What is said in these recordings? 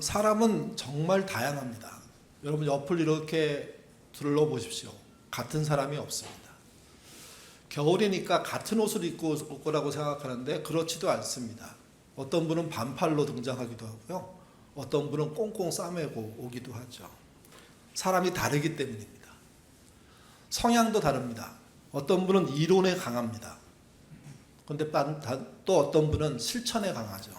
사람은 정말 다양합니다. 여러분 옆을 이렇게 둘러보십시오. 같은 사람이 없습니다. 겨울이니까 같은 옷을 입고 올 거라고 생각하는데 그렇지도 않습니다. 어떤 분은 반팔로 등장하기도 하고요. 어떤 분은 꽁꽁 싸매고 오기도 하죠. 사람이 다르기 때문입니다. 성향도 다릅니다. 어떤 분은 이론에 강합니다. 그런데 또 어떤 분은 실천에 강하죠.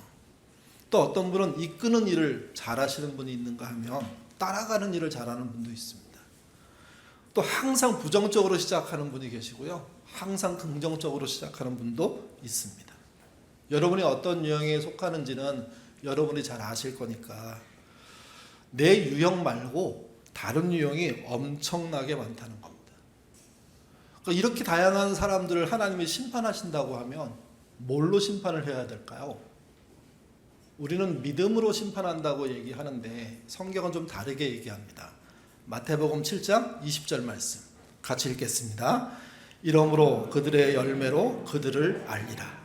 또 어떤 분은 이끄는 일을 잘하시는 분이 있는가 하면 따라가는 일을 잘하는 분도 있습니다. 또 항상 부정적으로 시작하는 분이 계시고요. 항상 긍정적으로 시작하는 분도 있습니다. 여러분이 어떤 유형에 속하는지는 여러분이 잘 아실 거니까 내 유형 말고 다른 유형이 엄청나게 많다는 겁니다. 그러니까 이렇게 다양한 사람들을 하나님이 심판하신다고 하면 뭘로 심판을 해야 될까요? 우리는 믿음으로 심판한다고 얘기하는데 성경은 좀 다르게 얘기합니다. 마태복음 7장 20절 말씀 같이 읽겠습니다. 이러므로 그들의 열매로 그들을 알리라.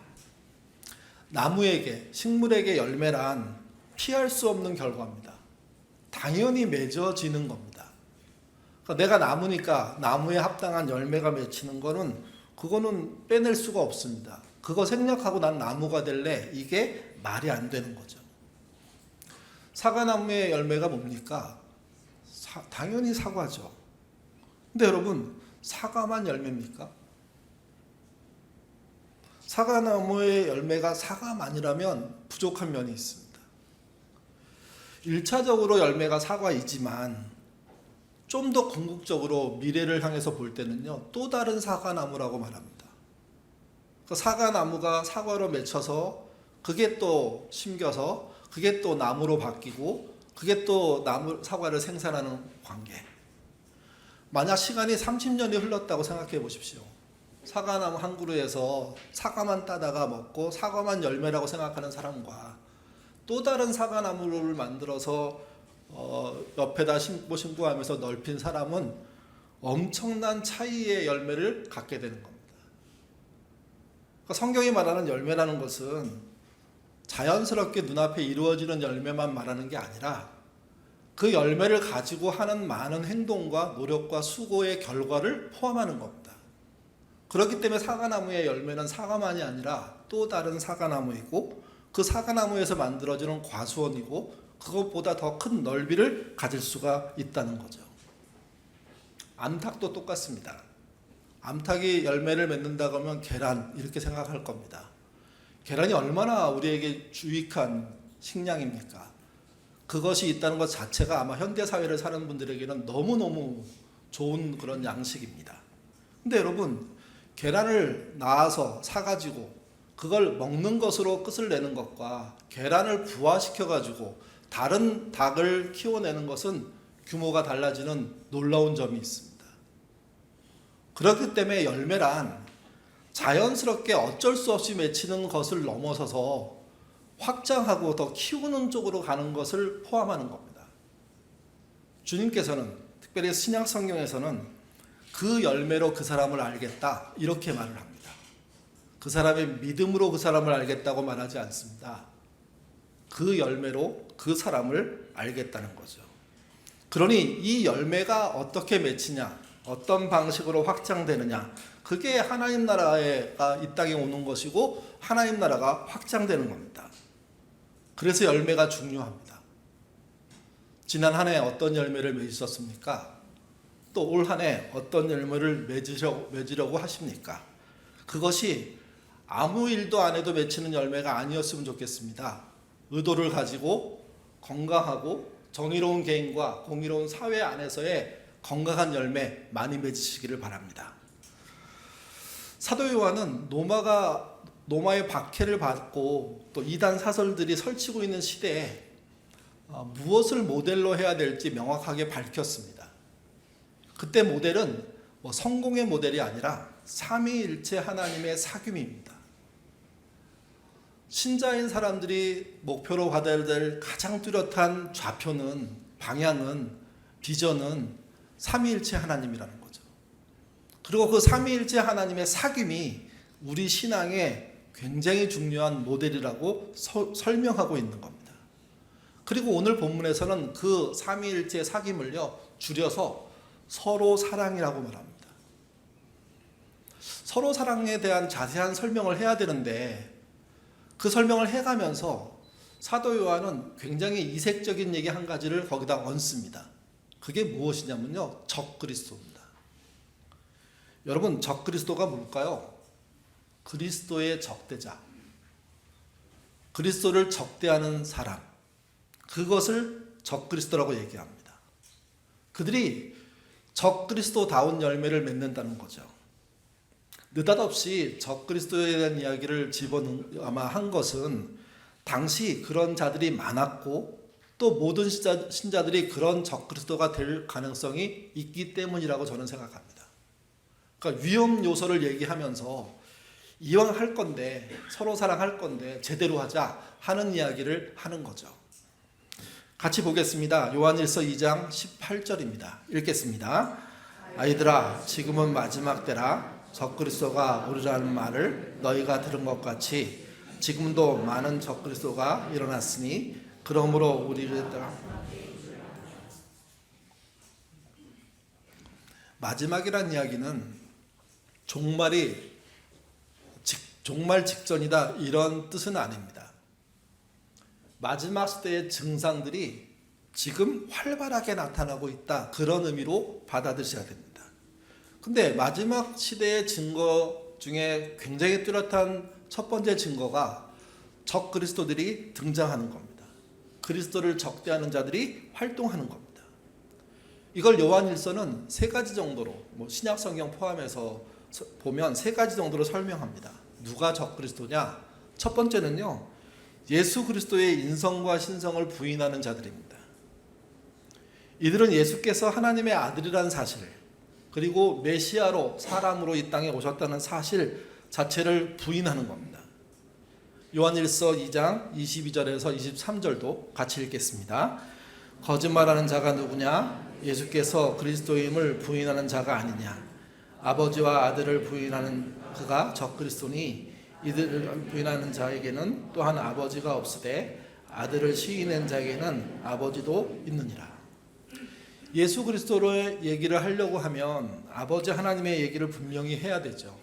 나무에게, 식물에게 열매란 피할 수 없는 결과입니다. 당연히 맺어지는 겁니다. 그러니까 내가 나무니까 나무에 합당한 열매가 맺히는 그거는 빼낼 수가 없습니다. 그거 생략하고 난 나무가 될래? 이게 말이 안 되는 거죠. 사과나무의 열매가 뭡니까? 당연히 사과죠. 근데 여러분, 사과만 열매입니까? 사과나무의 열매가 사과만이라면 부족한 면이 있습니다. 1차적으로 열매가 사과이지만 좀 더 궁극적으로 미래를 향해서 볼 때는요, 또 다른 사과나무라고 말합니다. 그 사과나무가 사과로 맺혀서 그게 또 심겨서 그게 또 나무로 바뀌고 그게 또 사과를 생산하는 관계. 만약 시간이 30년이 흘렀다고 생각해 보십시오. 사과나무 한 그루에서 사과만 따다가 먹고 사과만 열매라고 생각하는 사람과 또 다른 사과나무를 만들어서 옆에다 심고 하면서 넓힌 사람은 엄청난 차이의 열매를 갖게 되는 겁니다. 그러니까 성경이 말하는 열매라는 것은 자연스럽게 눈앞에 이루어지는 열매만 말하는 게 아니라 그 열매를 가지고 하는 많은 행동과 노력과 수고의 결과를 포함하는 겁니다. 그렇기 때문에 사과나무의 열매는 사과만이 아니라 또 다른 사과나무이고 그 사과나무에서 만들어지는 과수원이고 그것보다 더 큰 넓이를 가질 수가 있다는 거죠. 암탉도 똑같습니다. 암탉이 열매를 맺는다고 하면 계란 이렇게 생각할 겁니다. 계란이 얼마나 우리에게 유익한 식량입니까? 그것이 있다는 것 자체가 아마 현대사회를 사는 분들에게는 너무너무 좋은 그런 양식입니다. 근데 여러분, 계란을 낳아서 사가지고 그걸 먹는 것으로 끝을 내는 것과 계란을 부화시켜가지고 다른 닭을 키워내는 것은 규모가 달라지는 놀라운 점이 있습니다. 그렇기 때문에 열매란 자연스럽게 어쩔 수 없이 맺히는 것을 넘어서서 확장하고 더 키우는 쪽으로 가는 것을 포함하는 겁니다. 주님께서는 특별히 신약 성경에서는 그 열매로 그 사람을 알겠다 이렇게 말을 합니다. 그 사람의 믿음으로 그 사람을 알겠다고 말하지 않습니다. 그 열매로 그 사람을 알겠다는 거죠. 그러니 이 열매가 어떻게 맺히냐, 어떤 방식으로 확장되느냐, 그게 하나님 나라가 이 땅에 오는 것이고 하나님 나라가 확장되는 겁니다. 그래서 열매가 중요합니다. 지난 한 해 어떤 열매를 맺으셨습니까? 또 올 한 해 어떤 열매를 맺으려고 하십니까? 그것이 아무 일도 안 해도 맺히는 열매가 아니었으면 좋겠습니다. 의도를 가지고 건강하고 정의로운 개인과 공의로운 사회 안에서의 건강한 열매 많이 맺으시기를 바랍니다. 사도 요한은 노마의 박해를 받고 또 이단 사설들이 설치고 있는 시대에 무엇을 모델로 해야 될지 명확하게 밝혔습니다. 그때 모델은 성공의 모델이 아니라 삼위일체 하나님의 사귐입니다. 신자인 사람들이 목표로 받아야 될 가장 뚜렷한 좌표는, 방향은, 비전은 삼위일체 하나님이라는 거죠. 그리고 그 삼위일체 하나님의 사귐이 우리 신앙의 굉장히 중요한 모델이라고 설명하고 있는 겁니다. 그리고 오늘 본문에서는 그 삼위일체 사귐을요 줄여서 서로 사랑이라고 말합니다. 서로 사랑에 대한 자세한 설명을 해야 되는데 그 설명을 해가면서 사도 요한은 굉장히 이색적인 얘기 한 가지를 거기다 얹습니다. 그게 무엇이냐면요, 적그리스도입니다. 여러분, 적그리스도가 뭘까요? 그리스도의 적대자, 그리스도를 적대하는 사람, 그것을 적그리스도라고 얘기합니다. 그들이 적그리스도다운 열매를 맺는다는 거죠. 느닷없이 적그리스도에 대한 이야기를 아마 한 것은 당시 그런 자들이 많았고 또 모든 신자들이 그런 적그리스도가 될 가능성이 있기 때문이라고 저는 생각합니다. 그러니까 위험 요소를 얘기하면서 이왕 할 건데, 서로 사랑할 건데 제대로 하자 하는 이야기를 하는 거죠. 같이 보겠습니다. 요한일서 2장 18절입니다. 읽겠습니다. 아이들아, 지금은 마지막 때라. 적그리스도가 오리라는 말을 너희가 들은 것 같이 지금도 많은 적그리스도가 일어났으니 그러므로 우리를 따라 마지막이란 이야기는 종말 직전이다 이런 뜻은 아닙니다. 마지막 시대의 증상들이 지금 활발하게 나타나고 있다, 그런 의미로 받아들이셔야 됩니다. 근데 마지막 시대의 증거 중에 굉장히 뚜렷한 첫 번째 증거가 적그리스도들이 등장하는 겁니다. 그리스도를 적대하는 자들이 활동하는 겁니다. 이걸 요한일서는 세 가지 정도로, 신약 성경 포함해서 보면 세 가지 정도로 설명합니다. 누가 적그리스도냐? 첫 번째는요, 예수 그리스도의 인성과 신성을 부인하는 자들입니다. 이들은 예수께서 하나님의 아들이라는 사실, 그리고 메시아로 사람으로 이 땅에 오셨다는 사실 자체를 부인하는 겁니다. 요한일서 2장 22절에서 23절도 같이 읽겠습니다. 거짓말하는 자가 누구냐? 예수께서 그리스도임을 부인하는 자가 아니냐? 아버지와 아들을 부인하는 그가 적그리스도니 이들을 부인하는 자에게는 또한 아버지가 없으되 아들을 시인한 자에게는 아버지도 있느니라. 예수 그리스도의 얘기를 하려고 하면 아버지 하나님의 얘기를 분명히 해야 되죠.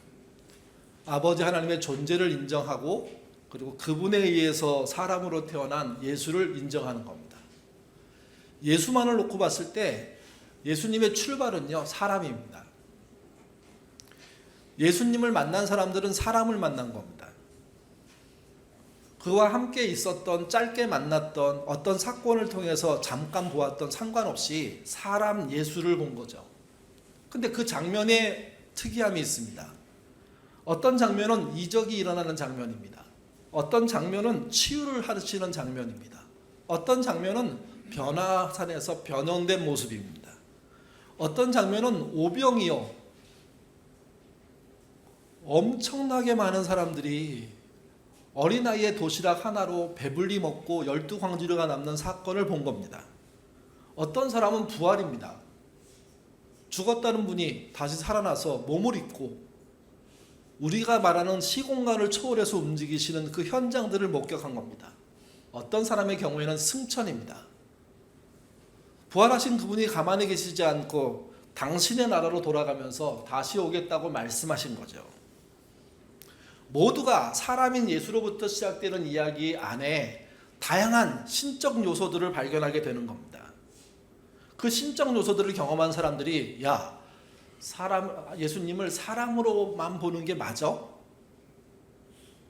아버지 하나님의 존재를 인정하고 그리고 그분에 의해서 사람으로 태어난 예수를 인정하는 겁니다. 예수만을 놓고 봤을 때 예수님의 출발은요, 사람입니다. 예수님을 만난 사람들은 사람을 만난 겁니다. 그와 함께 있었던, 짧게 만났던, 어떤 사건을 통해서 잠깐 보았던 상관없이 사람 예수를 본 거죠. 근데 그 장면에 특이함이 있습니다. 어떤 장면은 이적이 일어나는 장면입니다. 어떤 장면은 치유를 하시는 장면입니다. 어떤 장면은 변화산에서 변형된 모습입니다. 어떤 장면은 오병이어 엄청나게 많은 사람들이 어린아이의 도시락 하나로 배불리 먹고 12광주리가 남는 사건을 본 겁니다. 어떤 사람은 부활입니다. 죽었다는 분이 다시 살아나서 몸을 입고 우리가 말하는 시공간을 초월해서 움직이시는 그 현장들을 목격한 겁니다. 어떤 사람의 경우에는 승천입니다. 부활하신 그분이 가만히 계시지 않고 당신의 나라로 돌아가면서 다시 오겠다고 말씀하신 거죠. 모두가 사람인 예수로부터 시작되는 이야기 안에 다양한 신적 요소들을 발견하게 되는 겁니다. 그 신적 요소들을 경험한 사람들이 예수님을 사람으로만 보는 게 맞아?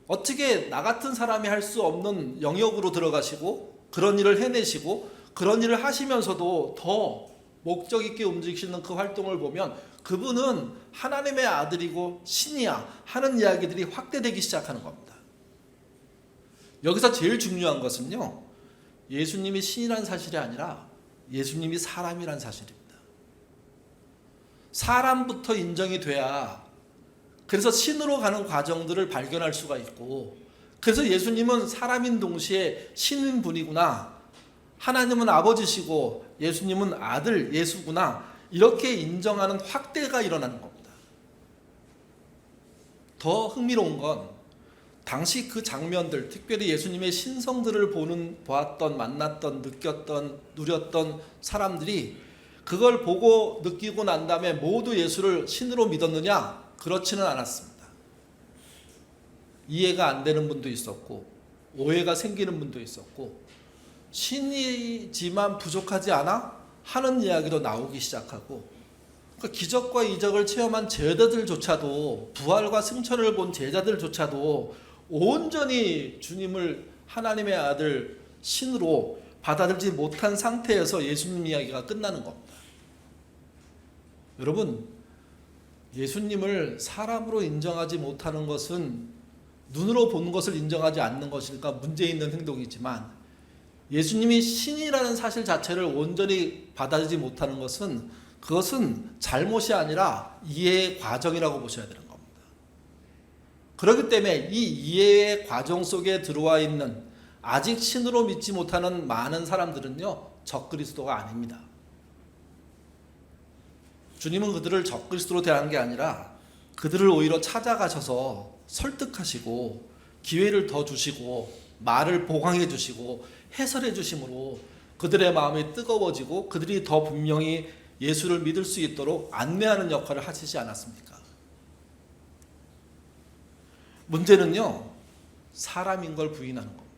어떻게 나 같은 사람이 할 수 없는 영역으로 들어가시고 그런 일을 해내시고 그런 일을 하시면서도 더 목적 있게 움직이시는 그 활동을 보면 그분은 하나님의 아들이고 신이야 하는 이야기들이 확대되기 시작하는 겁니다. 여기서 제일 중요한 것은요, 예수님이 신이라는 사실이 아니라 예수님이 사람이라는 사실입니다. 사람부터 인정이 돼야 그래서 신으로 가는 과정들을 발견할 수가 있고, 그래서 예수님은 사람인 동시에 신인 분이구나, 하나님은 아버지시고 예수님은 아들 예수구나, 이렇게 인정하는 확대가 일어나는 겁니다. 더 흥미로운 건 당시 그 장면들, 특별히 예수님의 신성들을 보았던, 만났던, 느꼈던, 누렸던 사람들이 그걸 보고 느끼고 난 다음에 모두 예수를 신으로 믿었느냐? 그렇지는 않았습니다. 이해가 안 되는 분도 있었고, 오해가 생기는 분도 있었고, 신이지만 부족하지 않아? 하는 이야기도 나오기 시작하고, 그러니까 기적과 이적을 체험한 제자들조차도, 부활과 승천을 본 제자들조차도 온전히 주님을 하나님의 아들 신으로 받아들이지 못한 상태에서 예수님 이야기가 끝나는 겁니다. 여러분, 예수님을 사람으로 인정하지 못하는 것은 눈으로 보는 것을 인정하지 않는 것일까 문제 있는 행동이지만, 예수님이 신이라는 사실 자체를 온전히 받아들이지 못하는 것은 그것은 잘못이 아니라 이해의 과정이라고 보셔야 되는 겁니다. 그렇기 때문에 이 이해의 과정 속에 들어와 있는 아직 신으로 믿지 못하는 많은 사람들은요, 적그리스도가 아닙니다. 주님은 그들을 적그리스도로 대한 게 아니라 그들을 오히려 찾아가셔서 설득하시고 기회를 더 주시고 말을 보강해 주시고 해설해 주심으로 그들의 마음이 뜨거워지고 그들이 더 분명히 예수를 믿을 수 있도록 안내하는 역할을 하시지 않았습니까? 문제는요, 사람인 걸 부인하는 겁니다.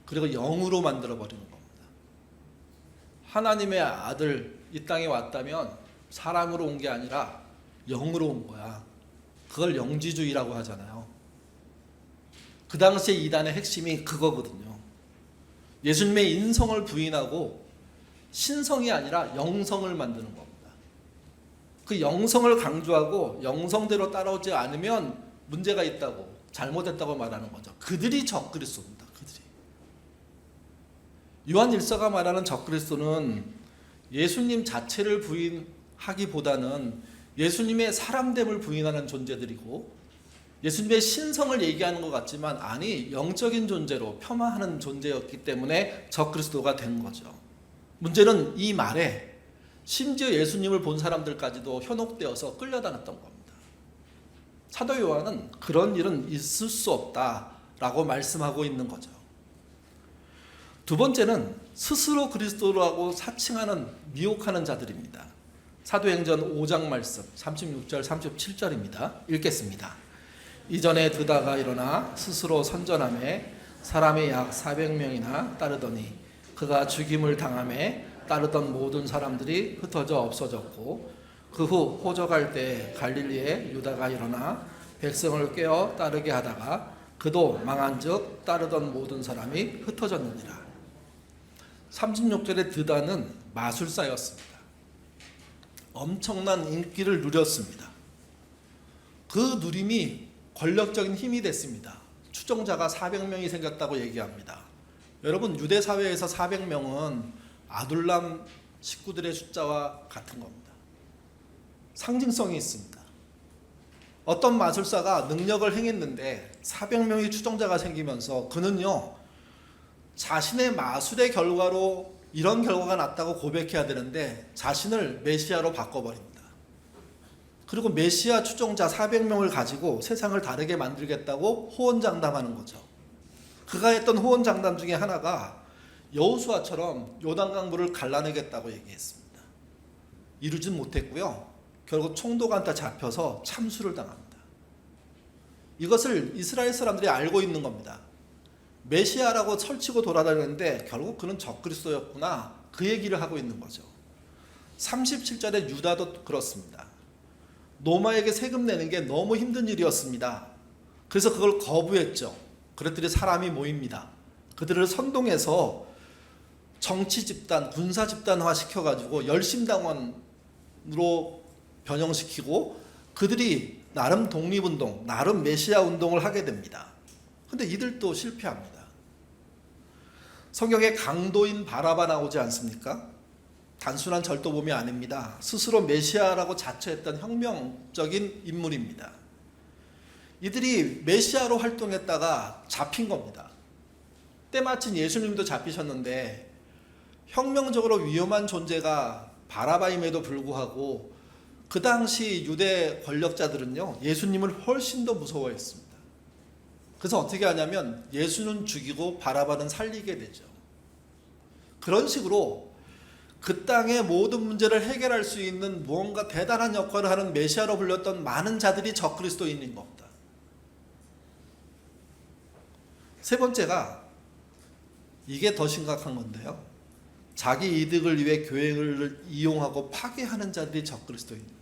그리고 영으로 만들어 버리는 겁니다. 하나님의 아들 이 땅에 왔다면 사람으로 온 게 아니라 영으로 온 거야. 그걸 영지주의라고 하잖아요. 그 당시에 이단의 핵심이 그거거든요. 예수님의 인성을 부인하고 신성이 아니라 영성을 만드는 겁니다. 그 영성을 강조하고 영성대로 따라오지 않으면 문제가 있다고, 잘못했다고 말하는 거죠. 그들이 적그리스도입니다. 그들이. 요한 1서가 말하는 적그리스도는 예수님 자체를 부인하기보다는 예수님의 사람됨을 부인하는 존재들이고, 예수님의 신성을 얘기하는 것 같지만 아니, 영적인 존재로 폄하하는 존재였기 때문에 적그리스도가 된 거죠. 문제는 이 말에 심지어 예수님을 본 사람들까지도 현혹되어서 끌려다녔던 겁니다. 사도 요한은 그런 일은 있을 수 없다라고 말씀하고 있는 거죠. 두 번째는 스스로 그리스도라고 사칭하는, 미혹하는 자들입니다. 사도행전 5장 말씀 36절 37절입니다. 읽겠습니다. 이전에 드다가 일어나 스스로 선전하매 사람이 약 400명이나 따르더니 그가 죽임을 당하매 따르던 모든 사람들이 흩어져 없어졌고, 그 후 호적할 때 갈릴리에 유다가 일어나 백성을 깨어 따르게 하다가 그도 망한즉 따르던 모든 사람이 흩어졌느니라. 36절의 드다는 마술사였습니다. 엄청난 인기를 누렸습니다. 그 누림이 권력적인 힘이 됐습니다. 추종자가 400명이 생겼다고 얘기합니다. 여러분, 유대 사회에서 400명은 아둘람 식구들의 숫자와 같은 겁니다. 상징성이 있습니다. 어떤 마술사가 능력을 행했는데 400명의 추종자가 생기면서 그는요, 자신의 마술의 결과로 이런 결과가 났다고 고백해야 되는데 자신을 메시아로 바꿔버립니다. 그리고 메시아 추종자 400명을 가지고 세상을 다르게 만들겠다고 호언장담하는 거죠. 그가 했던 호언장담 중에 하나가 여호수아처럼 요단강물을 갈라내겠다고 얘기했습니다. 이루진 못했고요. 결국 총독한테 잡혀서 참수를 당합니다. 이것을 이스라엘 사람들이 알고 있는 겁니다. 메시아라고 설치고 돌아다니는데 결국 그는 적그리스도였구나, 그 얘기를 하고 있는 거죠. 37절에 유다도 그렇습니다. 로마에게 세금 내는 게 너무 힘든 일이었습니다. 그래서 그걸 거부했죠. 그랬더니 사람이 모입니다. 그들을 선동해서 정치 집단, 군사 집단화 시켜가지고 열심당원으로 변형시키고 그들이 나름 독립운동, 나름 메시아 운동을 하게 됩니다. 근데 이들도 실패합니다. 성경에 강도인 바라바 나오지 않습니까? 단순한 절도범이 아닙니다. 스스로 메시아라고 자처했던 혁명적인 인물입니다. 이들이 메시아로 활동했다가 잡힌 겁니다. 때마침 예수님도 잡히셨는데 혁명적으로 위험한 존재가 바라바임에도 불구하고 그 당시 유대 권력자들은요, 예수님을 훨씬 더 무서워했습니다. 그래서 어떻게 하냐면 예수는 죽이고 바라바는 살리게 되죠. 그런 식으로 그 땅의 모든 문제를 해결할 수 있는 무언가 대단한 역할을 하는 메시아로 불렸던 많은 자들이 적그리스도인인 겁니다. 세 번째가 이게 더 심각한 건데요. 자기 이득을 위해 교회를 이용하고 파괴하는 자들이 적그리스도입니다.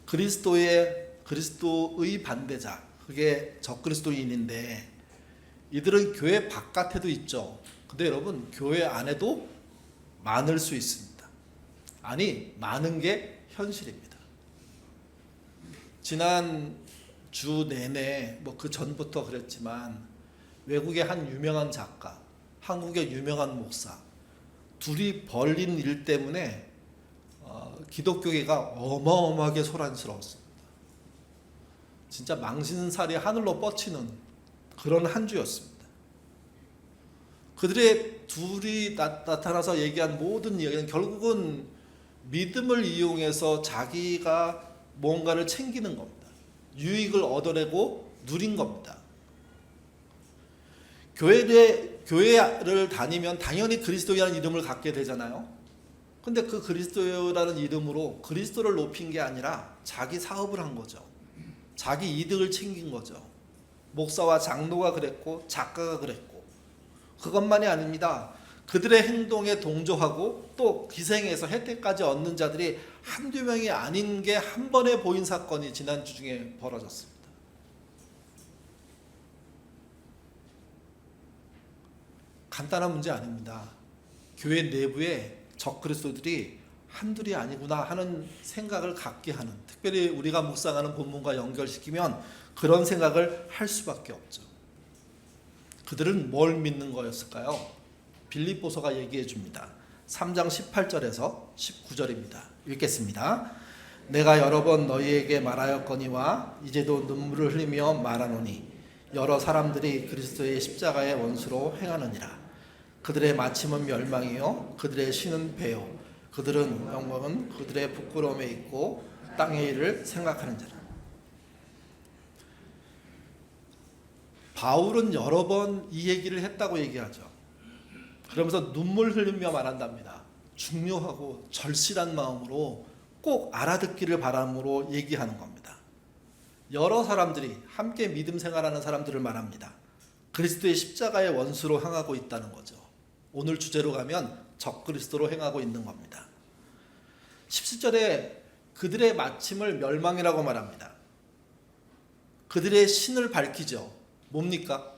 그리스도의 반대자, 그게 적그리스도인인데 이들은 교회 바깥에도 있죠. 근데 여러분, 교회 안에도 많을 수 있습니다. 아니, 많은 게 현실입니다. 지난 주 내내 그 전부터 그랬지만 외국의 한 유명한 작가, 한국의 유명한 목사 둘이 벌린 일 때문에 기독교계가 어마어마하게 소란스러웠습니다. 진짜 망신살이 하늘로 뻗치는 그런 한 주였습니다. 그들의 둘이 나타나서 얘기한 모든 이야기는 결국은 믿음을 이용해서 자기가 뭔가를 챙기는 겁니다. 유익을 얻어내고 누린 겁니다. 교회를 다니면 당연히 그리스도라는 이름을 갖게 되잖아요. 근데 그 그리스도라는 이름으로 그리스도를 높인 게 아니라 자기 사업을 한 거죠. 자기 이득을 챙긴 거죠. 목사와 장로가 그랬고 작가가 그랬고, 그것만이 아닙니다. 그들의 행동에 동조하고 또 기생해서 혜택까지 얻는 자들이 한두 명이 아닌 게 한 번에 보인 사건이 지난주 중에 벌어졌습니다. 간단한 문제 아닙니다. 교회 내부에 적그리스도들이 한둘이 아니구나 하는 생각을 갖게 하는, 특별히 우리가 묵상하는 본문과 연결시키면 그런 생각을 할 수밖에 없죠. 그들은 뭘 믿는 거였을까요? 빌립보서가 얘기해 줍니다. 3장 18절에서 19절입니다. 읽겠습니다. 내가 여러 번 너희에게 말하였거니와 이제도 눈물을 흘리며 말하노니 여러 사람들이 그리스도의 십자가의 원수로 행하느니라. 그들의 마침은 멸망이요 그들의 신은 배요 그들은 영광은 그들의 부끄러움에 있고 땅의 일을 생각하는 자라. 바울은 여러 번 이 얘기를 했다고 얘기하죠. 그러면서 눈물 흘리며 말한답니다. 중요하고 절실한 마음으로 꼭 알아듣기를 바람으로 얘기하는 겁니다. 여러 사람들이 함께 믿음 생활하는 사람들을 말합니다. 그리스도의 십자가의 원수로 행하고 있다는 거죠. 오늘 주제로 가면 적그리스도로 행하고 있는 겁니다. 17절에 그들의 마침을 멸망이라고 말합니다. 그들의 신을 밝히죠. 뭡니까?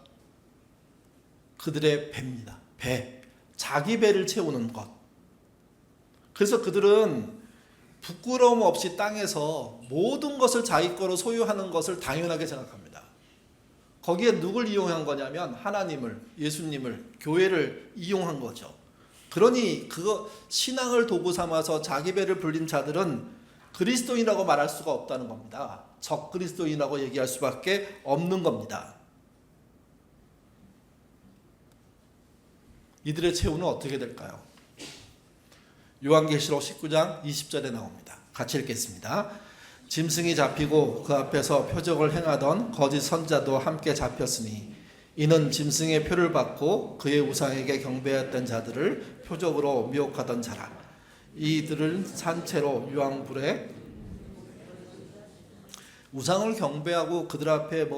그들의 배입니다. 배. 자기 배를 채우는 것. 그래서 그들은 부끄러움 없이 땅에서 모든 것을 자기 거로 소유하는 것을 당연하게 생각합니다. 거기에 누굴 이용한 거냐면 하나님을, 예수님을, 교회를 이용한 거죠. 그러니 그거 신앙을 도구 삼아서 자기 배를 불린 자들은 그리스도인이라고 말할 수가 없다는 겁니다. 적그리스도인이라고 얘기할 수밖에 없는 겁니다. 이들의 최후는 어떻게 될까요? 요한계시록 19장 20절에 나옵니다. 같이 읽겠습니다. 짐승이 잡히고 그 앞에서 표적을 행하던 거짓 선자도 함께 잡혔으니 이는 짐승의 표를 받고 그의 우상에게 경배했던 자들을 표적으로 미혹하던 자라. 이들은 산채로 유황불에 우상을 경배하고 그들 앞에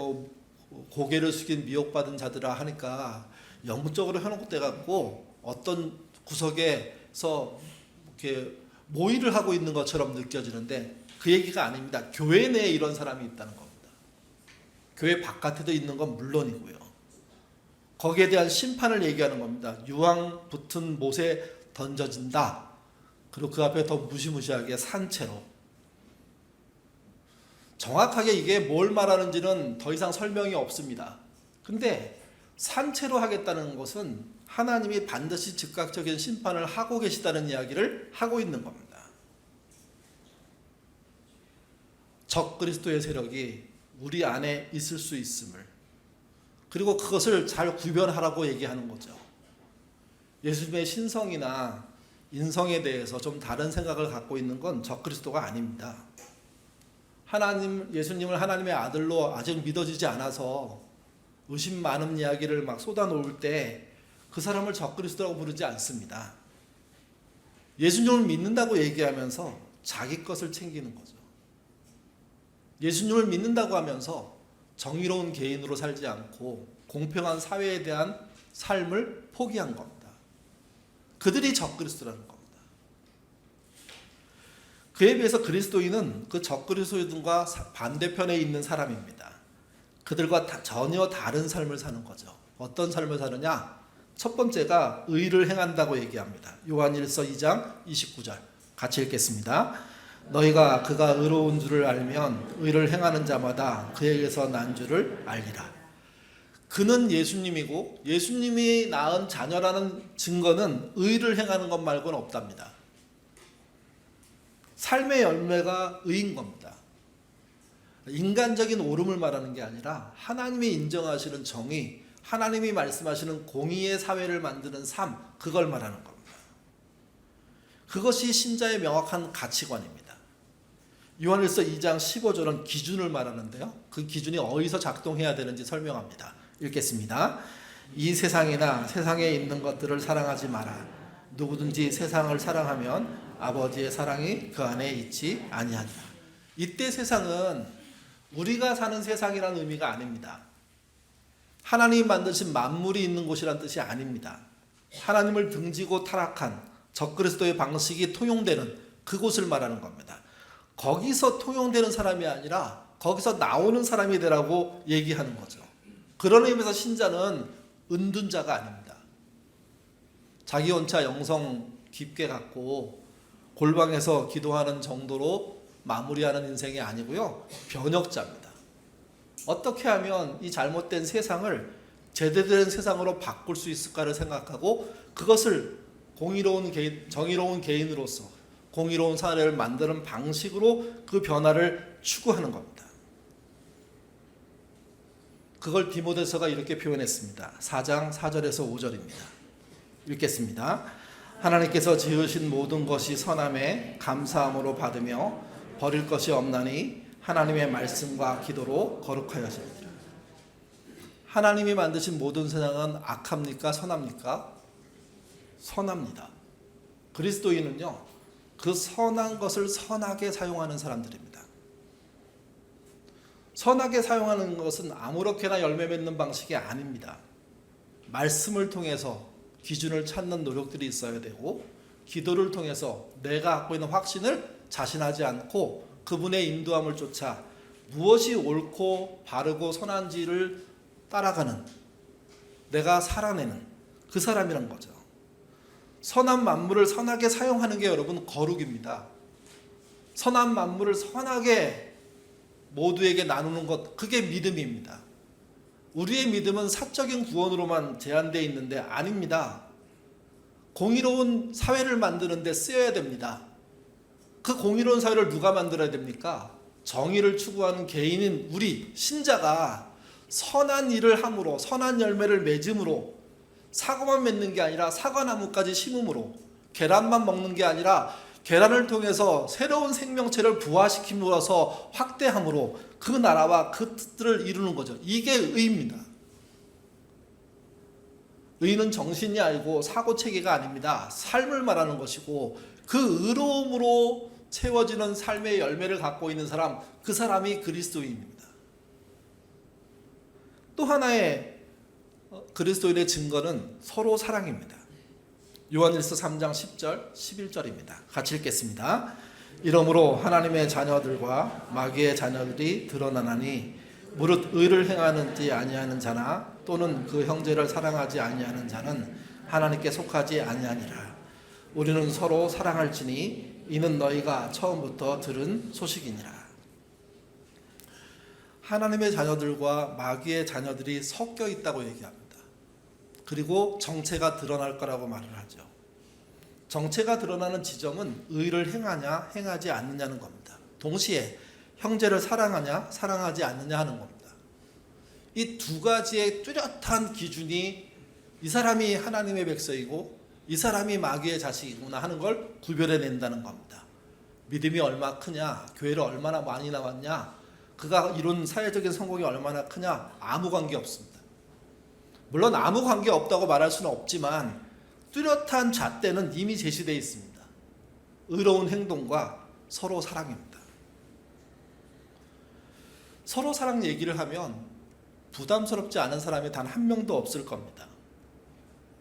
고개를 숙인 미혹받은 자들아 하니까 영적으로 현혹돼 갖고 어떤 구석에서 이렇게 모의를 하고 있는 것처럼 느껴지는데 그 얘기가 아닙니다. 교회 내에 이런 사람이 있다는 겁니다. 교회 바깥에도 있는 건 물론이고요. 거기에 대한 심판을 얘기하는 겁니다. 유황 붙은 못에 던져진다. 그리고 그 앞에 더 무시무시하게 산채로. 정확하게 이게 뭘 말하는지는 더 이상 설명이 없습니다. 근데 산채로 하겠다는 것은 하나님이 반드시 즉각적인 심판을 하고 계시다는 이야기를 하고 있는 겁니다. 적그리스도의 세력이 우리 안에 있을 수 있음을, 그리고 그것을 잘 구별하라고 얘기하는 거죠. 예수님의 신성이나 인성에 대해서 좀 다른 생각을 갖고 있는 건 적그리스도가 아닙니다. 예수님을 하나님의 아들로 아직 믿어지지 않아서 의심 많은 이야기를 막 쏟아놓을 때 그 사람을 적그리스도라고 부르지 않습니다. 예수님을 믿는다고 얘기하면서 자기 것을 챙기는 거죠. 예수님을 믿는다고 하면서 정의로운 개인으로 살지 않고 공평한 사회에 대한 삶을 포기한 겁니다. 그들이 적그리스도라는 겁니다. 그에 비해서 그리스도인은 그 적그리스도인과 반대편에 있는 사람입니다. 그들과 전혀 다른 삶을 사는 거죠. 어떤 삶을 사느냐? 첫 번째가 의를 행한다고 얘기합니다. 요한일서 2장 29절 같이 읽겠습니다. 너희가 그가 의로운 줄을 알면 의를 행하는 자마다 그에게서 난 줄을 알리라. 그는 예수님이고 예수님이 낳은 자녀라는 증거는 의를 행하는 것 말고는 없답니다. 삶의 열매가 의인 겁니다. 인간적인 옳음을 말하는 게 아니라 하나님이 인정하시는 정의, 하나님이 말씀하시는 공의의 사회를 만드는 삶, 그걸 말하는 겁니다. 그것이 신자의 명확한 가치관입니다. 요한일서 2장 15절은 기준을 말하는데요. 그 기준이 어디서 작동해야 되는지 설명합니다. 읽겠습니다. 이 세상이나 세상에 있는 것들을 사랑하지 마라. 누구든지 세상을 사랑하면 아버지의 사랑이 그 안에 있지 아니하리라. 이때 세상은 우리가 사는 세상이라는 의미가 아닙니다. 하나님이 만드신 만물이 있는 곳이란 뜻이 아닙니다. 하나님을 등지고 타락한 적그리스도의 방식이 통용되는 그곳을 말하는 겁니다. 거기서 통용되는 사람이 아니라 거기서 나오는 사람이 되라고 얘기하는 거죠. 그런 의미에서 신자는 은둔 자가 아닙니다. 자기 혼자 영성 깊게 갖고 골방에서 기도하는 정도로 마무리하는 인생이 아니고요. 변혁자입니다. 어떻게 하면 이 잘못된 세상을 제대로 된 세상으로 바꿀 수 있을까를 생각하고 그것을 공의로운 개인, 정의로운 개인으로서 공의로운 사회를 만드는 방식으로 그 변화를 추구하는 겁니다. 그걸 디모데서가 이렇게 표현했습니다. 4장 4절에서 5절입니다. 읽겠습니다. 하나님께서 지으신 모든 것이 선함에 감사함으로 받으며 버릴 것이 없나니 하나님의 말씀과 기도로 거룩하여지리라. 하나님이 만드신 모든 세상은 악합니까? 선합니까? 선합니다. 그리스도인은요, 그 선한 것을 선하게 사용하는 사람들입니다. 선하게 사용하는 것은 아무렇게나 열매 맺는 방식이 아닙니다. 말씀을 통해서 기준을 찾는 노력들이 있어야 되고, 기도를 통해서 내가 갖고 있는 확신을 자신하지 않고 그분의 인도함을 쫓아 무엇이 옳고 바르고 선한지를 따라가는, 내가 살아내는 그 사람이란 거죠. 선한 만물을 선하게 사용하는 게 여러분 거룩입니다. 선한 만물을 선하게 모두에게 나누는 것, 그게 믿음입니다. 우리의 믿음은 사적인 구원으로만 제한되어 있는데 아닙니다. 공의로운 사회를 만드는 데 쓰여야 됩니다. 그 공의로운 사회를 누가 만들어야 됩니까? 정의를 추구하는 개인인 우리 신자가 선한 일을 함으로, 선한 열매를 맺음으로, 사과만 맺는 게 아니라 사과나무까지 심음으로, 계란만 먹는 게 아니라 계란을 통해서 새로운 생명체를 부화시킴으로써 확대함으로 그 나라와 그 뜻들을 이루는 거죠. 이게 의입니다. 의는 정신이 아니고 사고체계가 아닙니다. 삶을 말하는 것이고, 그 의로움으로 채워지는 삶의 열매를 갖고 있는 사람, 그 사람이 그리스도인입니다. 또 하나의 그리스도인의 증거는 서로 사랑입니다. 요한일서 3장 10절 11절입니다. 같이 읽겠습니다. 이러므로 하나님의 자녀들과 마귀의 자녀들이 드러나나니 무릇 의를 행하는지 아니하는 자나 또는 그 형제를 사랑하지 아니하는 자는 하나님께 속하지 아니하니라. 우리는 서로 사랑할지니 이는 너희가 처음부터 들은 소식이니라. 하나님의 자녀들과 마귀의 자녀들이 섞여 있다고 얘기합니다. 그리고 정체가 드러날 거라고 말을 하죠. 정체가 드러나는 지점은 의를 행하냐 행하지 않느냐는 겁니다. 동시에 형제를 사랑하냐 사랑하지 않느냐 하는 겁니다. 이 두 가지의 뚜렷한 기준이 이 사람이 하나님의 백성이고 이 사람이 마귀의 자식이구나 하는 걸 구별해낸다는 겁니다. 믿음이 얼마나 크냐, 교회를 얼마나 많이 나왔냐, 그가 이룬 사회적인 성공이 얼마나 크냐, 아무 관계 없습니다. 물론 아무 관계 없다고 말할 수는 없지만 뚜렷한 잣대는 이미 제시되어 있습니다. 의로운 행동과 서로 사랑입니다. 서로 사랑 얘기를 하면 부담스럽지 않은 사람이 단 한 명도 없을 겁니다.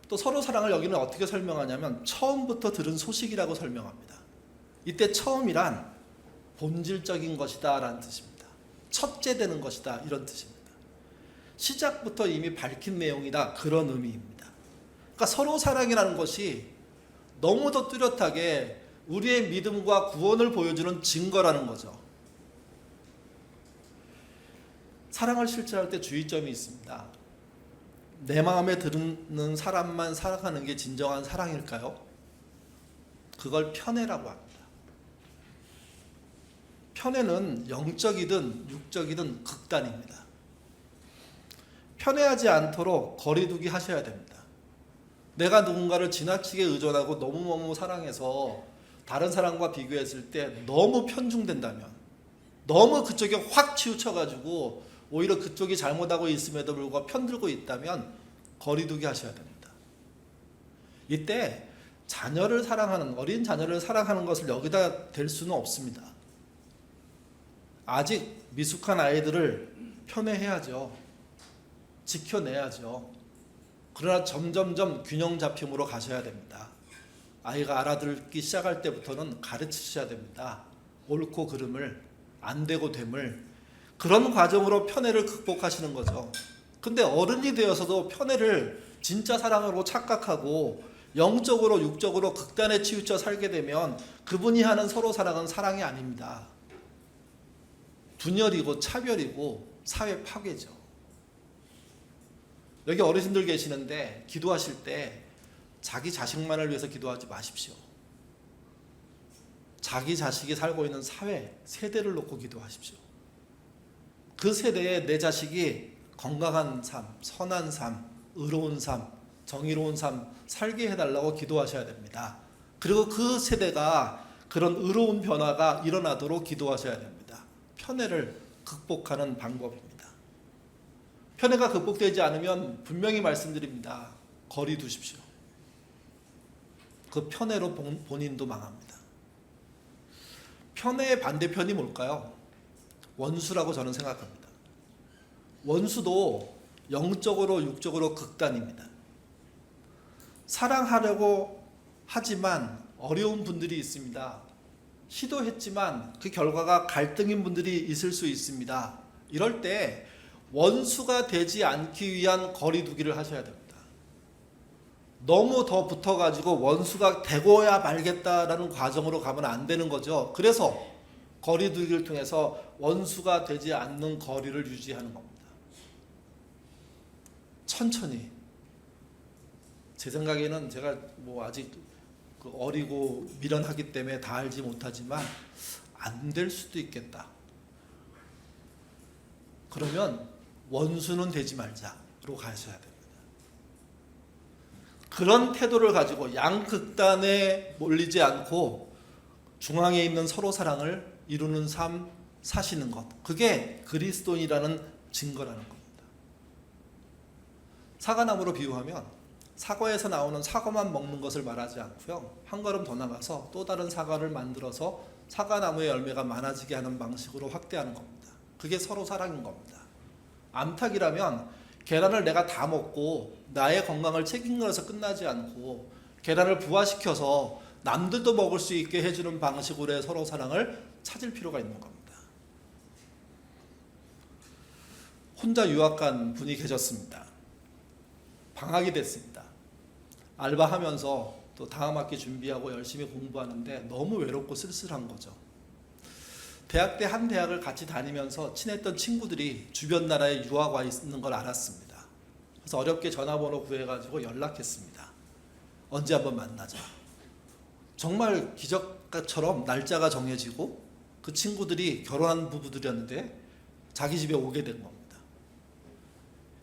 또 서로 사랑을 여기는 어떻게 설명하냐면 처음부터 들은 소식이라고 설명합니다. 이때 처음이란 본질적인 것이다 라는 뜻입니다. 첫째 되는 것이다 이런 뜻입니다. 시작부터 이미 밝힌 내용이다 그런 의미입니다. 그러니까 서로 사랑이라는 것이 너무도 뚜렷하게 우리의 믿음과 구원을 보여주는 증거라는 거죠. 사랑을 실천할 때 주의점이 있습니다. 내 마음에 드는 사람만 사랑하는 게 진정한 사랑일까요? 그걸 편애라고 합니다. 편애는 영적이든 육적이든 극단입니다. 편애하지 않도록 거리두기 하셔야 됩니다. 내가 누군가를 지나치게 의존하고 너무너무 사랑해서 다른 사람과 비교했을 때 너무 편중된다면, 너무 그쪽에 확 치우쳐가지고 오히려 그쪽이 잘못하고 있음에도 불구하고 편들고 있다면 거리두기 하셔야 됩니다. 이때 자녀를 사랑하는, 어린 자녀를 사랑하는 것을 여기다 댈 수는 없습니다. 아직 미숙한 아이들을 편애해야죠. 지켜내야죠. 그러나 점점점 균형 잡힘으로 가셔야 됩니다. 아이가 알아듣기 시작할 때부터는 가르치셔야 됩니다. 옳고 그름을, 안 되고 됨을. 그런 과정으로 편애를 극복하시는 거죠. 근데 어른이 되어서도 편애를 진짜 사랑으로 착각하고 영적으로 육적으로 극단에 치우쳐 살게 되면 그분이 하는 서로 사랑은 사랑이 아닙니다. 분열이고 차별이고 사회 파괴죠. 여기 어르신들 계시는데 기도하실 때 자기 자식만을 위해서 기도하지 마십시오. 자기 자식이 살고 있는 사회, 세대를 놓고 기도하십시오. 그 세대에 내 자식이 건강한 삶, 선한 삶, 의로운 삶, 정의로운 삶 살게 해달라고 기도하셔야 됩니다. 그리고 그 세대가 그런 의로운 변화가 일어나도록 기도하셔야 됩니다. 편애를 극복하는 방법입니다. 편애가 극복되지 않으면 분명히 말씀드립니다. 거리 두십시오. 그 편애로 본인도 망합니다. 편애의 반대편이 뭘까요? 원수라고 저는 생각합니다. 원수도 영적으로 육적으로 극단입니다. 사랑하려고 하지만 어려운 분들이 있습니다. 시도했지만 그 결과가 갈등인 분들이 있을 수 있습니다. 이럴 때 원수가 되지 않기 위한 거리두기를 하셔야 됩니다. 너무 더 붙어가지고 원수가 되고야 말겠다라는 과정으로 가면 안 되는 거죠. 그래서 거리두기를 통해서 원수가 되지 않는 거리를 유지하는 겁니다. 천천히. 제 생각에는 제가 아직 어리고 미련하기 때문에 다 알지 못하지만 안 될 수도 있겠다. 그러면 원수는 되지 말자로 가셔야 됩니다. 그런 태도를 가지고 양극단에 몰리지 않고 중앙에 있는 서로 사랑을 이루는 삶 사시는 것, 그게 그리스도인이라는 증거라는 겁니다. 사과나무로 비유하면 사과에서 나오는 사과만 먹는 것을 말하지 않고요, 한 걸음 더 나가서 또 다른 사과를 만들어서 사과나무의 열매가 많아지게 하는 방식으로 확대하는 겁니다. 그게 서로 사랑인 겁니다. 암탉이라면 계란을 내가 다 먹고 나의 건강을 책임져서 끝나지 않고 계란을 부화시켜서 남들도 먹을 수 있게 해주는 방식으로의 서로 사랑을 찾을 필요가 있는 겁니다. 혼자 유학 간 분이 계셨습니다. 방학이 됐습니다. 알바하면서 또 다음 학기 준비하고 열심히 공부하는데 너무 외롭고 쓸쓸한 거죠. 대학 때 한 대학을 같이 다니면서 친했던 친구들이 주변 나라에 유학 와 있는 걸 알았습니다. 그래서 어렵게 전화번호 구해가지고 연락했습니다. 언제 한번 만나자. 정말 기적처럼 날짜가 정해지고 그 친구들이 결혼한 부부들이었는데 자기 집에 오게 된 겁니다.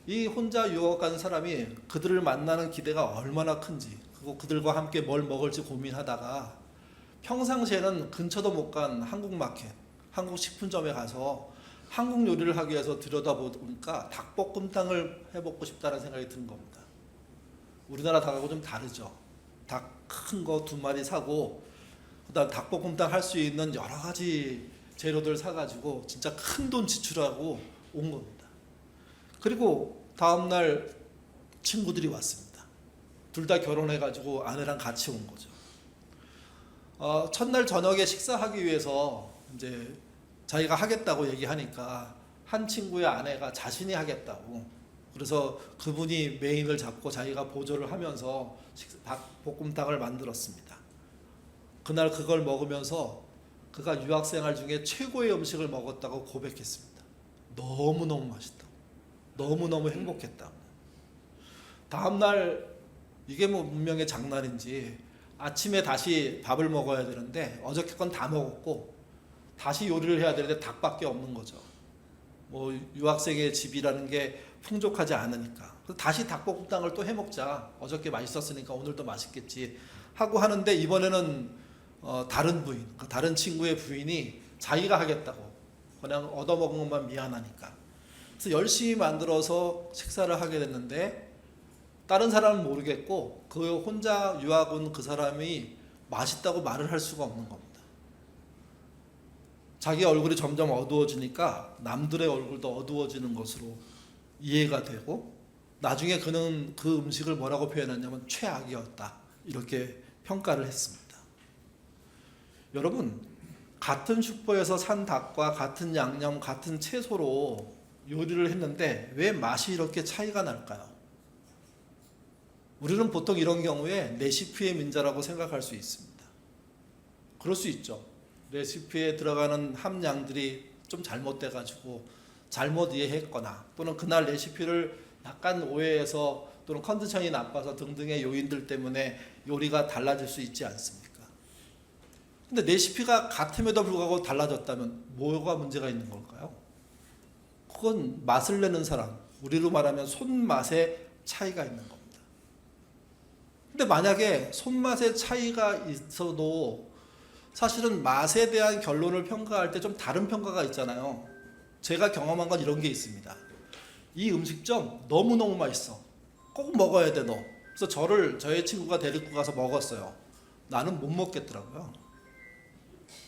이 혼자 유학 간 사람이 그들을 만나는 기대가 얼마나 큰지, 그리고 그들과 함께 뭘 먹을지 고민하다가 평상시에는 근처도 못 간 한국 마켓, 한국 식품점에 가서 한국 요리를 하기 위해서 들여다보니까 닭볶음탕을 해먹고 싶다는 생각이 든 겁니다. 우리나라 닭하고 좀 다르죠. 닭 큰 거 2마리 사고 그다음 닭볶음탕 할 수 있는 여러 가지 재료들 사가지고 진짜 큰 돈 지출하고 온 겁니다. 그리고 다음날 친구들이 왔습니다. 둘 다 결혼해가지고 아내랑 같이 온 거죠. 첫날 저녁에 식사하기 위해서 이제 자기가 하겠다고 얘기하니까 한 친구의 아내가 자신이 하겠다고, 그래서 그분이 메인을 잡고 자기가 보조를 하면서 닭볶음탕을 만들었습니다. 그날 그걸 먹으면서 그가 유학생활 중에 최고의 음식을 먹었다고 고백했습니다. 너무너무 맛있다고, 너무너무 행복했다고. 다음날 이게 뭐 분명히 장난인지 아침에 다시 밥을 먹어야 되는데 어저께 건 다 먹었고 다시 요리를 해야 되는데 닭밖에 없는 거죠. 뭐 유학생의 집이라는 게 풍족하지 않으니까. 그래서 다시 닭볶음탕을 또 해먹자. 어저께 맛있었으니까 오늘도 맛있겠지 하고 하는데 이번에는 다른 부인, 다른 친구의 부인이 자기가 하겠다고, 그냥 얻어먹은 것만 미안하니까. 그래서 열심히 만들어서 식사를 하게 됐는데 다른 사람은 모르겠고 그 혼자 유학 온 그 사람이 맛있다고 말을 할 수가 없는 겁니다. 자기 얼굴이 점점 어두워지니까 남들의 얼굴도 어두워지는 것으로 이해가 되고 나중에 그는 그 음식을 뭐라고 표현했냐면 최악이었다, 이렇게 평가를 했습니다. 여러분, 같은 슈퍼에서 산 닭과 같은 양념, 같은 채소로 요리를 했는데 왜 맛이 이렇게 차이가 날까요? 우리는 보통 이런 경우에 레시피의 민자라고 생각할 수 있습니다. 그럴 수 있죠. 레시피에 들어가는 함량들이 좀 잘못돼가지고 잘못 이해했거나 또는 그날 레시피를 약간 오해해서 또는 컨디션이 나빠서 등등의 요인들 때문에 요리가 달라질 수 있지 않습니까? 근데 레시피가 같음에도 불구하고 달라졌다면 뭐가 문제가 있는 걸까요? 그건 맛을 내는 사람, 우리로 말하면 손맛의 차이가 있는 겁니다. 근데 만약에 손맛의 차이가 있어도 사실은 맛에 대한 결론을 평가할 때 좀 다른 평가가 있잖아요. 제가 경험한 건 이런 게 있습니다. 이 음식점 너무너무 맛있어. 꼭 먹어야 돼 너. 그래서 저의 친구가 데리고 가서 먹었어요. 나는 못 먹겠더라고요.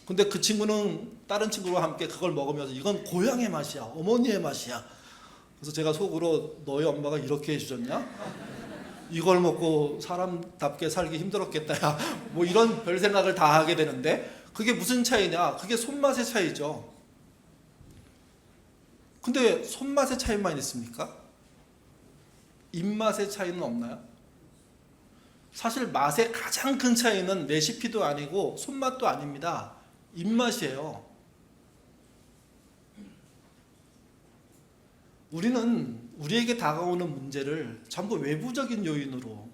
근데 그 친구는 다른 친구와 함께 그걸 먹으면서 이건 고향의 맛이야, 어머니의 맛이야. 그래서 제가 속으로 너희 엄마가 이렇게 해주셨냐? 이걸 먹고 사람답게 살기 힘들었겠다. 야, 뭐 이런 별 생각을 다 하게 되는데 그게 무슨 차이냐? 그게 손맛의 차이죠. 근데 손맛의 차이만 있습니까? 입맛의 차이는 없나요? 사실 맛의 가장 큰 차이는 레시피도 아니고 손맛도 아닙니다. 입맛이에요. 우리는 우리에게 다가오는 문제를 전부 외부적인 요인으로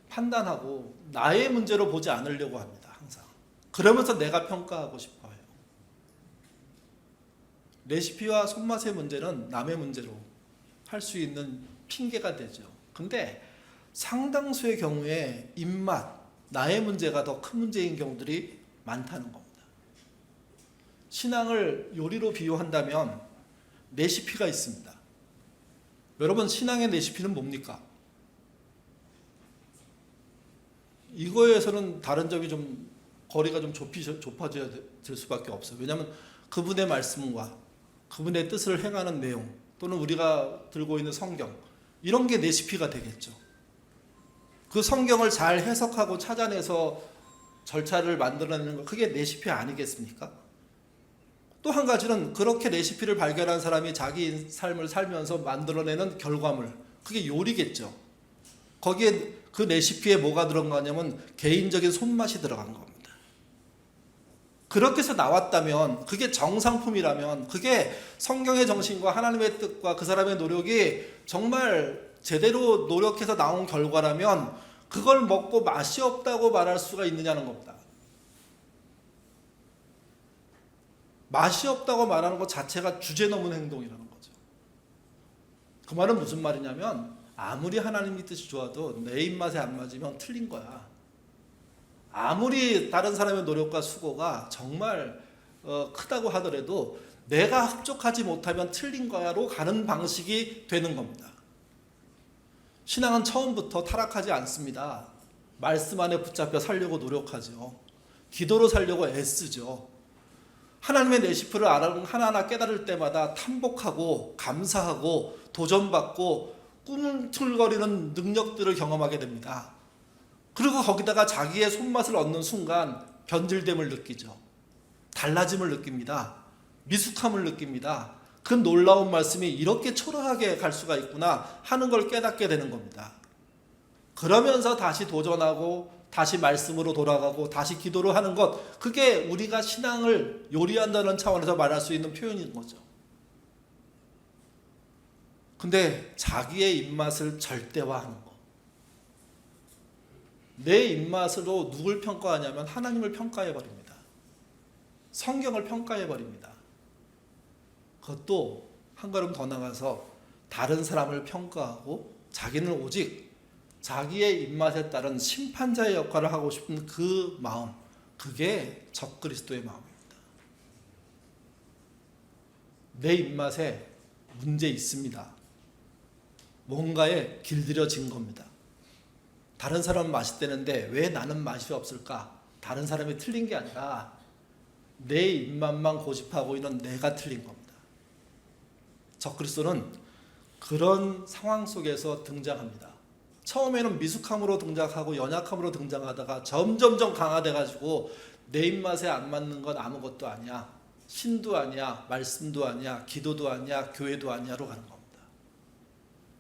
판단하고 나의 문제로 보지 않으려고 합니다. 항상. 그러면서 내가 평가하고 싶어 해요. 레시피와 손맛의 문제는 남의 문제로 할 수 있는 핑계가 되죠. 근데 상당수의 경우에 입맛, 나의 문제가 더 큰 문제인 경우들이 많다는 겁니다. 신앙을 요리로 비유한다면 레시피가 있습니다. 여러분, 신앙의 레시피는 뭡니까? 이거에서는 다른 점이 좀 거리가 좀 좁아져야 될 수밖에 없어요. 왜냐하면 그분의 말씀과 그분의 뜻을 행하는 내용 또는 우리가 들고 있는 성경, 이런 게 레시피가 되겠죠. 그 성경을 잘 해석하고 찾아내서 절차를 만들어내는 거, 그게 레시피 아니겠습니까? 또 한 가지는 그렇게 레시피를 발견한 사람이 자기 삶을 살면서 만들어내는 결과물, 그게 요리겠죠. 거기에 그 레시피에 뭐가 들어가냐면 개인적인 손맛이 들어간 겁니다. 그렇게 해서 나왔다면, 그게 정상품이라면, 그게 성경의 정신과 하나님의 뜻과 그 사람의 노력이 정말 제대로 노력해서 나온 결과라면 그걸 먹고 맛이 없다고 말할 수가 있느냐는 겁니다. 맛이 없다고 말하는 것 자체가 주제 넘은 행동이라는 거죠. 그 말은 무슨 말이냐면 아무리 하나님의 뜻이 좋아도 내 입맛에 안 맞으면 틀린 거야. 아무리 다른 사람의 노력과 수고가 정말 크다고 하더라도 내가 흡족하지 못하면 틀린 거야로 가는 방식이 되는 겁니다. 신앙은 처음부터 타락하지 않습니다. 말씀 안에 붙잡혀 살려고 노력하죠. 기도로 살려고 애쓰죠. 하나님의 레시피를 하나하나 깨달을 때마다 탐복하고 감사하고 도전받고 꿈틀거리는 능력들을 경험하게 됩니다. 그리고 거기다가 자기의 손맛을 얻는 순간 변질됨을 느끼죠. 달라짐을 느낍니다. 미숙함을 느낍니다. 그 놀라운 말씀이 이렇게 초라하게 갈 수가 있구나 하는 걸 깨닫게 되는 겁니다. 그러면서 다시 도전하고 다시 말씀으로 돌아가고 다시 기도로 하는 것, 그게 우리가 신앙을 요리한다는 차원에서 말할 수 있는 표현인 거죠. 근데 자기의 입맛을 절대화하는 거, 내 입맛으로 누굴 평가하냐면 하나님을 평가해버립니다. 성경을 평가해버립니다. 그것도 한 걸음 더 나가서 다른 사람을 평가하고 자기는 오직 자기의 입맛에 따른 심판자의 역할을 하고 싶은 그 마음, 그게 적그리스도의 마음입니다. 내 입맛에 문제 있습니다. 뭔가에 길들여진 겁니다. 다른 사람은 맛있다는데 왜 나는 맛이 없을까? 다른 사람이 틀린 게 아니라 내 입맛만 고집하고 있는 내가 틀린 겁니다. 적그리스도는 그런 상황 속에서 등장합니다. 처음에는 미숙함으로 등장하고 연약함으로 등장하다가 점점점 강화돼가지고 내 입맛에 안 맞는 건 아무것도 아니야. 신도 아니야, 말씀도 아니야, 기도도 아니야, 교회도 아니야로 가는 겁니다.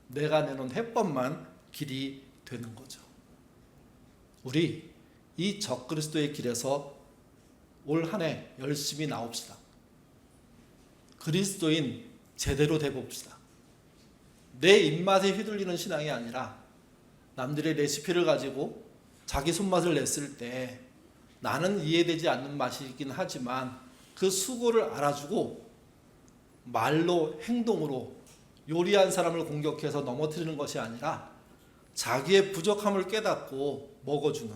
내가 내놓은 해법만 길이 되는 거죠. 우리 이 적그리스도의 길에서 올 한 해 열심히 나옵시다. 그리스도인 제대로 돼봅시다. 내 입맛에 휘둘리는 신앙이 아니라 남들의 레시피를 가지고 자기 손맛을 냈을 때 나는 이해되지 않는 맛이긴 하지만 그 수고를 알아주고 말로 행동으로 요리한 사람을 공격해서 넘어뜨리는 것이 아니라 자기의 부족함을 깨닫고 먹어주는,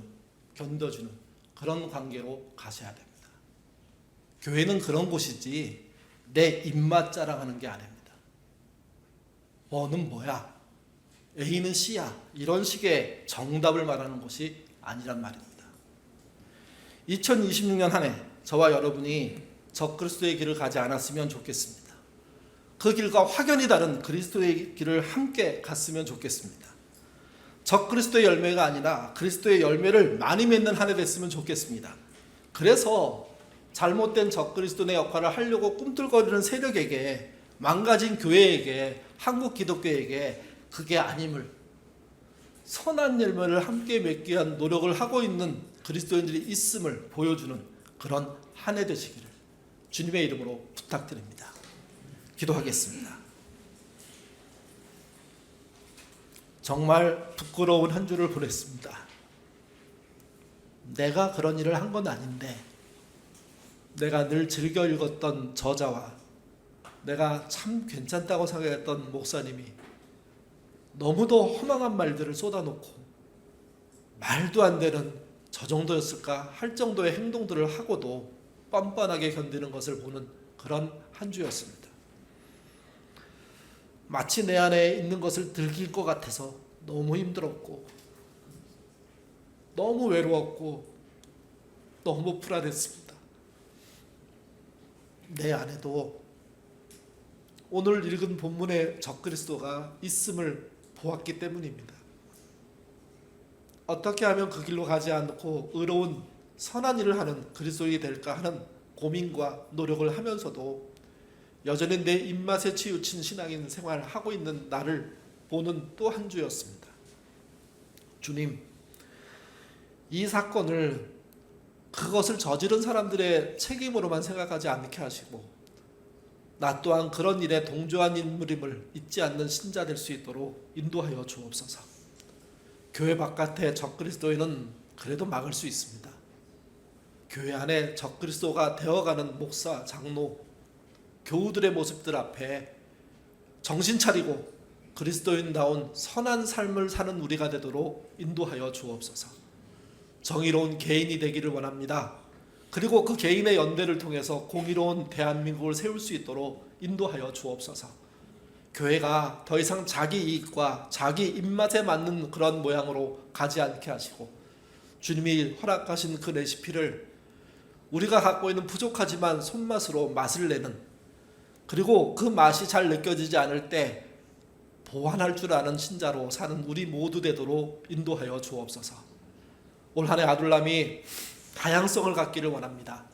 견뎌주는 그런 관계로 가셔야 됩니다. 교회는 그런 곳이지 내 입맛 자랑하는 게 아닙니다. 너는 뭐야? A는 C야. 이런 식의 정답을 말하는 것이 아니란 말입니다. 2026년 한 해 저와 여러분이 적그리스도의 길을 가지 않았으면 좋겠습니다. 그 길과 확연히 다른 그리스도의 길을 함께 갔으면 좋겠습니다. 적그리스도의 열매가 아니라 그리스도의 열매를 많이 맺는 한 해 됐으면 좋겠습니다. 그래서 잘못된 적그리스도의 역할을 하려고 꿈틀거리는 세력에게, 망가진 교회에게, 한국 기독교에게 그게 아님을, 선한 열매를 함께 맺기 위한 노력을 하고 있는 그리스도인들이 있음을 보여주는 그런 한 해 되시기를 주님의 이름으로 부탁드립니다. 기도하겠습니다. 정말 부끄러운 한 주를 보냈습니다. 내가 그런 일을 한 건 아닌데, 내가 늘 즐겨 읽었던 저자와 내가 참 괜찮다고 생각했던 목사님이 너무도 허망한 말들을 쏟아놓고 말도 안 되는 저 정도였을까 할 정도의 행동들을 하고도 뻔뻔하게 견디는 것을 보는 그런 한 주였습니다. 마치 내 안에 있는 것을 들킬 것 같아서 너무 힘들었고 너무 외로웠고 너무 불안했습니다. 내 안에도 오늘 읽은 본문의 적그리스도가 있음을 보았기 때문입니다. 어떻게 하면 그 길로 가지 않고 의로운 선한 일을 하는 그리스도인이 될까 하는 고민과 노력을 하면서도 여전히 내 입맛에 치우친 신앙인 생활을 하고 있는 나를 보는 또 한 주였습니다. 주님, 이 사건을 그것을 저지른 사람들의 책임으로만 생각하지 않게 하시고 나 또한 그런 일에 동조한 인물임을 잊지 않는 신자 될 수 있도록 인도하여 주옵소서. 교회 바깥에 적그리스도인은 그래도 막을 수 있습니다. 교회 안에 적그리스도가 되어가는 목사, 장로, 교우들의 모습들 앞에 정신 차리고 그리스도인다운 선한 삶을 사는 우리가 되도록 인도하여 주옵소서. 정의로운 개인이 되기를 원합니다. 그리고 그 개인의 연대를 통해서 공의로운 대한민국을 세울 수 있도록 인도하여 주옵소서. 교회가 더 이상 자기 이익과 자기 입맛에 맞는 그런 모양으로 가지 않게 하시고, 주님이 허락하신 그 레시피를 우리가 갖고 있는 부족하지만 손맛으로 맛을 내는, 그리고 그 맛이 잘 느껴지지 않을 때 보완할 줄 아는 신자로 사는 우리 모두 되도록 인도하여 주옵소서. 올 한 해 아둘람이 다양성을 갖기를 원합니다.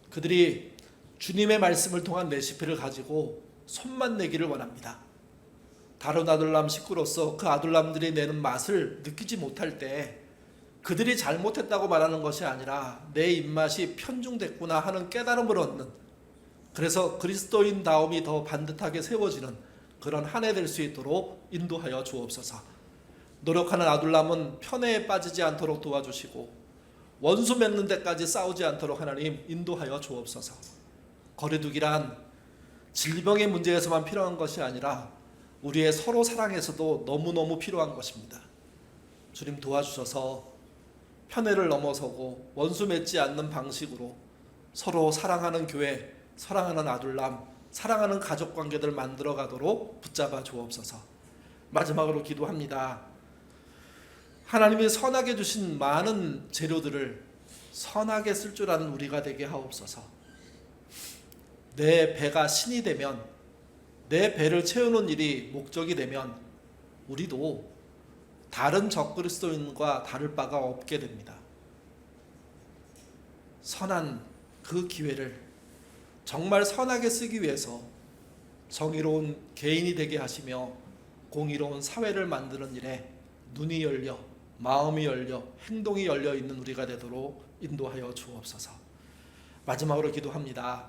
그들이 주님의 말씀을 통한 레시피를 가지고 손만 내기를 원합니다. 다른 아둘람 식구로서 그 아둘람들이 내는 맛을 느끼지 못할 때 그들이 잘못했다고 말하는 것이 아니라 내 입맛이 편중됐구나 하는 깨달음을 얻는, 그래서 그리스도인다움이 더 반듯하게 세워지는 그런 한 해 될 수 있도록 인도하여 주옵소서. 노력하는 아둘람은 편애에 빠지지 않도록 도와주시고, 원수 맺는 데까지 싸우지 않도록 하나님 인도하여 주옵소서. 거리두기란 질병의 문제에서만 필요한 것이 아니라 우리의 서로 사랑에서도 너무너무 필요한 것입니다. 주님 도와주셔서 편애를 넘어서고 원수 맺지 않는 방식으로 서로 사랑하는 교회, 사랑하는 아둘람, 사랑하는 가족관계들 만들어 가도록 붙잡아 주옵소서. 마지막으로 기도합니다. 하나님이 선하게 주신 많은 재료들을 선하게 쓸 줄 아는 우리가 되게 하옵소서. 내 배가 신이 되면, 내 배를 채우는 일이 목적이 되면 우리도 다른 적그리스도인과 다를 바가 없게 됩니다. 선한 그 기회를 정말 선하게 쓰기 위해서 정의로운 개인이 되게 하시며 공의로운 사회를 만드는 일에 눈이 열려 마음이 열려 행동이 열려 있는 우리가 되도록 인도하여 주옵소서. 마지막으로 기도합니다.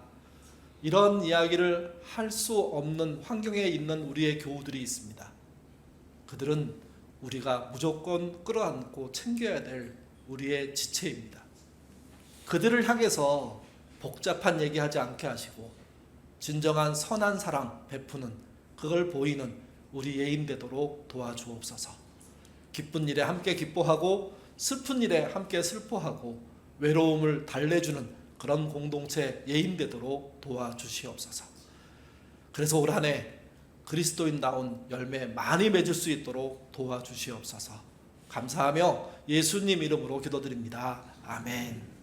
이런 이야기를 할 수 없는 환경에 있는 우리의 교우들이 있습니다. 그들은 우리가 무조건 끌어안고 챙겨야 될 우리의 지체입니다. 그들을 향해서 복잡한 얘기하지 않게 하시고 진정한 선한 사랑 베푸는, 그걸 보이는 우리 예인 되도록 도와주옵소서. 기쁜 일에 함께 기뻐하고 슬픈 일에 함께 슬퍼하고 외로움을 달래주는 그런 공동체 예인 되도록 도와주시옵소서. 그래서 올 한 해 그리스도인다운 열매 많이 맺을 수 있도록 도와주시옵소서. 감사하며 예수님 이름으로 기도드립니다. 아멘.